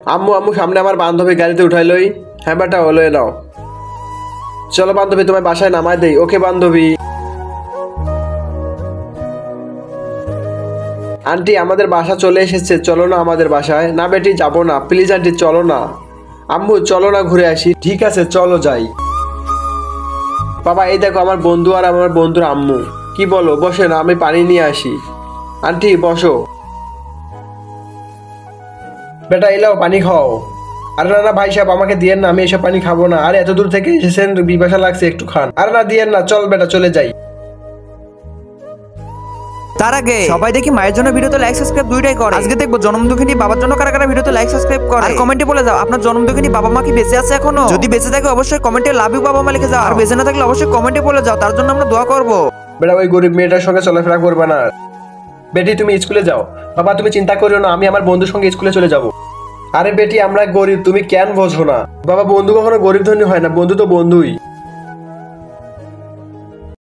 আম্মু আম্মু সামনে আমার বান্ধবী গাড়িতে উঠাইলই। হ্যাঁ বেটা হলো নাও। চলো বান্ধবী তোমার বাসায় নামায় দেই। ওকে বান্ধবী। আন্টি আমাদের বাসা চলে এসেছে, চলো না আমাদের বাসায়। না বেটি যাবো না, প্লিজ আন্টি চলো না। আম্মু চলো না ঘুরে আসি। ঠিক আছে চলো যাই। বাবা এই দেখো আমার বন্ধু আর আমার বন্ধুর আম্মু। কি বলো, বসে না, আমি পানি নিয়ে আসি। আন্টি বসো। বেটা এলাও পানি খাও। আরে না না ভাই সাহেব আমাকে দিয়েন না, আমি এসব পানি খাবো না। আরে এত দূর থেকে এসেছেন, বিপাশা লাগছে, একটু খান। আরে না দিয়েন না, চল বেটা চলে যাই। তার আগে সবাই দেখি মায়ের জন্য ভিডিওতে লাইক সাবস্ক্রাইব দুইটাই করে। আজকে দেখবো জন্ম দুঃখিনী বাবার জন্য কারা কারা ভিডিওতে লাইক সাবস্ক্রাইব করে। আর কমেন্টে বলে যাও আপনার জন্ম দুঃখিনী বাবা মা কি বেঁচে আছে এখনো। যদি বেঁচে থাকে অবশ্যই কমেন্টে লাভ ইউ বাবা মা লিখে যাও। আর বেঁচে না থাকলে অবশ্যই কমেন্টে বলে যাও, তার জন্য আমরা দোয়া করব। বেটা ওই গরিব মেয়েটার সঙ্গে চলাফেরা করবে না। বেটি তুমি স্কুলে যাও। বাবা তুমি চিন্তা করিও না, আমি আমার বন্ধুর সঙ্গে স্কুলে চলে যাব। আরে বেটি আমরা গরিব, তুমি কেন বোঝো না? বাবা বন্ধু কখনো গরিব ধনী হয় না, বন্ধু তো বন্ধুই।